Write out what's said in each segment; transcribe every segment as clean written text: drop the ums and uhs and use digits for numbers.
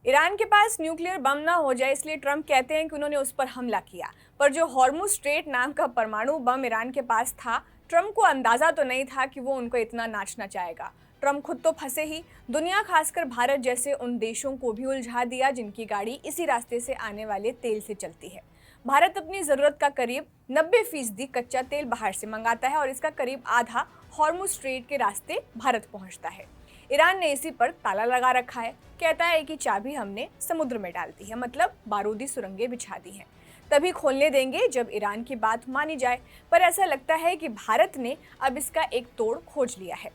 Iran के पास nuclear bomb ना हो जाए इसलिए ट्रंप कहते हैं कि उन्होंने उस पर हमला किया। पर जो हॉर्मुज स्ट्रेट नाम का परमाणु बम ईरान के पास था, ट्रंप को अंदाजा तो नहीं था कि वो उनको इतना नाचना चाहेगा। ट्रंप खुद तो फंसे ही, दुनिया खासकर भारत जैसे उन देशों को भी उलझा दिया जिनकी गाड़ी इसी रास्ते से आने वाले तेल से चलती है। भारत अपनी जरूरत का करीब 90% कच्चा तेल बाहर से मंगाता है और इसका करीब आधा हॉर्मुज स्ट्रेट के रास्ते भारत पहुंचता है। ईरान ने इसी पर ताला लगा रखा है, कहता है कि चाबी हमने समुद्र में डाल दी है, मतलब बारूदी सुरंगें बिछा दी हैं। तभी खोलने देंगे जब ईरान की बात मानी जाए। पर ऐसा लगता है कि भारत ने अब इसका एक तोड़ खोज लिया है।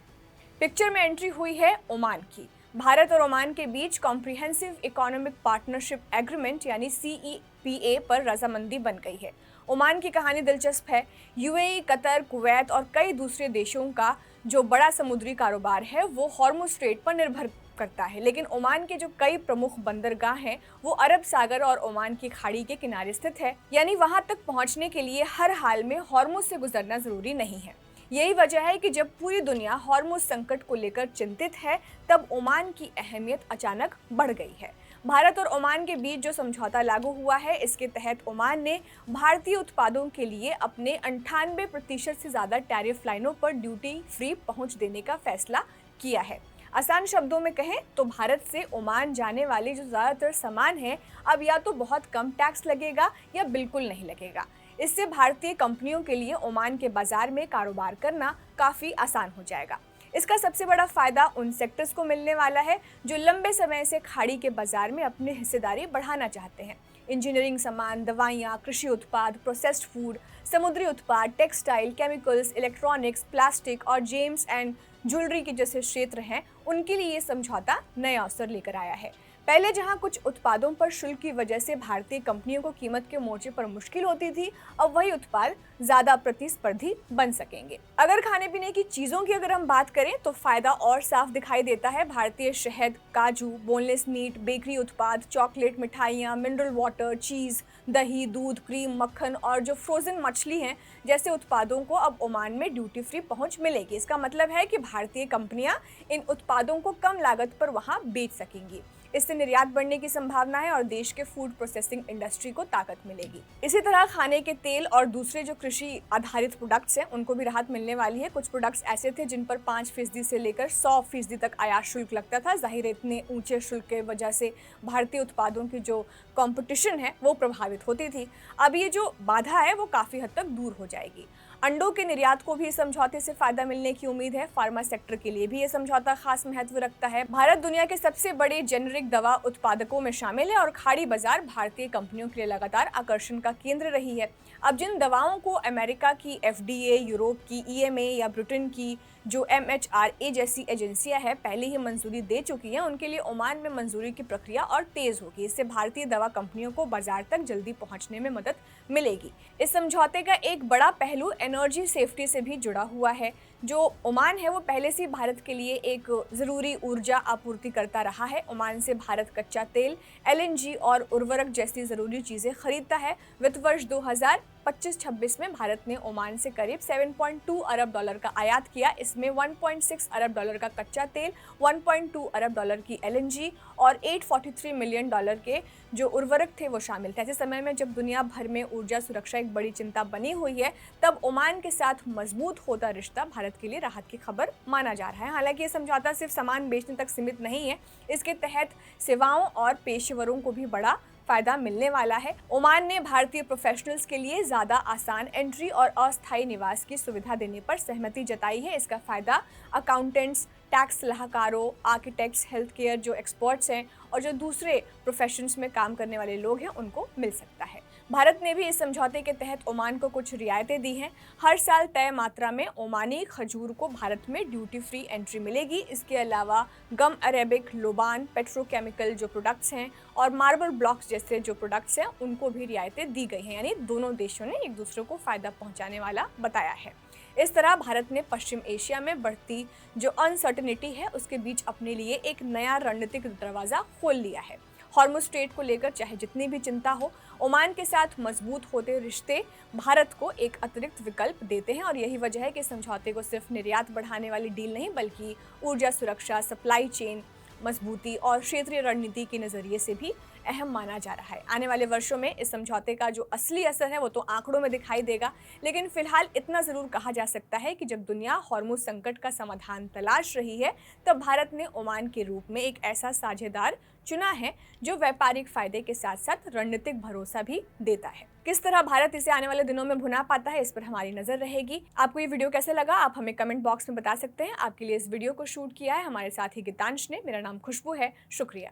पिक्चर में एंट्री हुई है ओमान की। भारत और ओमान के बीच कॉम्प्रिहेंसिव इकोनॉमिक पार्टनरशिप एग्रीमेंट यानी CEPA पर रजामंदी बन गई है। ओमान की कहानी दिलचस्प है। यूएई, कतर, कुवैत और कई दूसरे देशों का जो बड़ा समुद्री कारोबार है वो हॉर्मुज स्ट्रेट पर निर्भर करता है, लेकिन ओमान के जो कई प्रमुख बंदरगाह हैं वो अरब सागर और ओमान की खाड़ी के किनारे स्थित है, यानी वहां तक पहुंचने के लिए हर हाल में हॉर्मुज से गुजरना जरूरी नहीं है। यही वजह है कि जब पूरी दुनिया हॉर्मुज संकट को लेकर चिंतित है, तब ओमान की अहमियत अचानक बढ़ गई है। भारत और ओमान के बीच जो समझौता लागू हुआ है, इसके तहत ओमान ने भारतीय उत्पादों के लिए अपने 98% से ज्यादा टैरिफ लाइनों पर ड्यूटी फ्री पहुंच देने का फैसला किया है। आसान शब्दों में कहें तो भारत से ओमान जाने वाले जो ज्यादातर सामान हैं, अब या तो बहुत कम टैक्स लगेगा या बिल्कुल नहीं लगेगा। इससे भारतीय कंपनियों के लिए ओमान के बाजार में कारोबार करना काफी आसान हो जाएगा। इसका सबसे बड़ा फायदा उन सेक्टर्स को मिलने वाला है जो लंबे समय से खाड़ी के बाजार में अपनी हिस्सेदारी बढ़ाना चाहते हैं। इंजीनियरिंग सामान, दवाइयाँ, कृषि उत्पाद, प्रोसेस्ड फूड, समुद्री उत्पाद, टेक्सटाइल, केमिकल्स, इलेक्ट्रॉनिक्स, प्लास्टिक और जेम्स एंड ज्वेलरी के जैसे क्षेत्र हैं, उनके लिए ये समझौता नया अवसर लेकर आया है। पहले जहां कुछ उत्पादों पर शुल्क की वजह से भारतीय कंपनियों को कीमत के मोर्चे पर मुश्किल होती थी, अब वही उत्पाद ज्यादा प्रतिस्पर्धी बन सकेंगे। अगर खाने पीने की चीजों की अगर हम बात करें तो फायदा और साफ दिखाई देता है। भारतीय शहद, काजू, बोनलेस मीट, बेकरी उत्पाद, चॉकलेट, मिठाइयाँ, मिनरल वाटर, चीज, दही, दूध, क्रीम, मक्खन और जो फ्रोजन मछली हैं जैसे उत्पादों को अब ओमान में ड्यूटी फ्री पहुंच मिलेगी। इसका मतलब है कि भारतीय कंपनियां इन उत्पादों को कम लागत पर वहां बेच सकेंगी। इससे निर्यात बढ़ने की संभावना है और देश के फूड प्रोसेसिंग इंडस्ट्री को ताकत मिलेगी। इसी तरह खाने के तेल और दूसरे जो कृषि आधारित प्रोडक्ट्स हैं उनको भी राहत मिलने वाली है। कुछ प्रोडक्ट्स ऐसे थे जिन पर 5% से लेकर 100% तक आयात शुल्क लगता था। जाहिर है इतने ऊंचे शुल्क के वजह से भारतीय उत्पादों की जो कंपटीशन है वो प्रभावित होती थी। अब ये जो बाधा है वो काफी हद तक दूर हो जाएगी। अंडों के निर्यात को भी इस समझौते से फायदा मिलने की उम्मीद है। फार्मा सेक्टर के लिए भी ये समझौता खास महत्व रखता है। भारत दुनिया के सबसे बड़े जेनेरिक दवा उत्पादकों में शामिल है और खाड़ी बाजार भारतीय कंपनियों के लिए लगातार आकर्षण का केंद्र रही है। अब जिन दवाओं को अमेरिका की FDA, यूरोप की EMA या ब्रिटेन की जो MHRA जैसी एजेंसियां हैं पहले ही मंजूरी दे चुकी हैं, उनके लिए ओमान में मंजूरी की प्रक्रिया और तेज होगी। इससे भारतीय दवा कंपनियों को बाजार तक जल्दी पहुंचने में मदद मिलेगी। इस समझौते का एक बड़ा पहलू एनर्जी सेफ्टी से भी जुड़ा हुआ है। जो ओमान है वो पहले से भारत के लिए एक ज़रूरी ऊर्जा आपूर्तिकर्ता रहा है। ओमान से भारत कच्चा तेल, LNG और उर्वरक जैसी ज़रूरी चीज़ें खरीदता है। वित्त वर्ष 2025-26 में भारत ने ओमान से करीब $7.2 अरब का आयात किया। इसमें $1.6 अरब का कच्चा तेल, $1.2 अरब की LNG और $843 मिलियन के जो उर्वरक थे वो शामिल थे। ऐसे समय में जब दुनिया भर में ऊर्जा सुरक्षा एक बड़ी चिंता बनी हुई है, तब ओमान के साथ मजबूत होता रिश्ता भारत के लिए राहत की खबर माना जा रहा है। हालांकि ये समझौता सिर्फ सामान बेचने तक सीमित नहीं है, इसके तहत सेवाओं और पेशेवरों को भी बड़ा फायदा मिलने वाला है। ओमान ने भारतीय प्रोफेशनल्स के लिए ज्यादा आसान एंट्री और अस्थायी निवास की सुविधा देने पर सहमति जताई है। इसका फायदा अकाउंटेंट्स, टैक्स सलाहकारों, आर्किटेक्ट्स, हेल्थ केयर जो एक्सपर्ट्स हैं और जो दूसरे प्रोफेशंस में काम करने वाले लोग हैं उनको मिल सकता है। भारत ने भी इस समझौते के तहत ओमान को कुछ रियायतें दी हैं। हर साल तय मात्रा में ओमानी खजूर को भारत में ड्यूटी फ्री एंट्री मिलेगी। इसके अलावा गम अरेबिक, लोबान, पेट्रोकेमिकल जो प्रोडक्ट्स हैं और मार्बल ब्लॉक्स जैसे जो प्रोडक्ट्स हैं उनको भी रियायतें दी गई हैं। यानी दोनों देशों ने एक दूसरे को फायदा पहुंचाने वाला बताया है। इस तरह भारत ने पश्चिम एशिया में बढ़ती जो अनसर्टेनिटी है उसके बीच अपने लिए एक नया रणनीतिक दरवाजा खोल लिया है। हॉर्मुज स्ट्रेट को लेकर चाहे जितनी भी चिंता हो, ओमान के साथ मजबूत होते रिश्ते भारत को एक अतिरिक्त विकल्प देते हैं और यही वजह है कि समझौते को सिर्फ निर्यात बढ़ाने वाली डील नहीं बल्कि ऊर्जा सुरक्षा, सप्लाई चेन, मजबूती और क्षेत्रीय रणनीति के नजरिए से भी अहम माना जा रहा है। आने वाले वर्षों में इस समझौते का जो असली असर है वो तो आंकड़ों में दिखाई देगा, लेकिन फिलहाल इतना जरूर कहा जा सकता है कि जब दुनिया हॉर्मुज संकट का समाधान तलाश रही है, तब भारत ने ओमान के रूप में एक ऐसा साझेदार चुना है जो व्यापारिक फायदे के साथ साथ रणनीतिक भरोसा भी देता है। किस तरह भारत इसे आने वाले दिनों में भुना पाता है, इस पर हमारी नजर रहेगी। आपको ये वीडियो कैसे लगा, आप हमें कमेंट बॉक्स में बता सकते हैं। आपके लिए इस वीडियो को शूट किया है हमारे साथी गीतांश ने। मेरा नाम खुशबू है। शुक्रिया।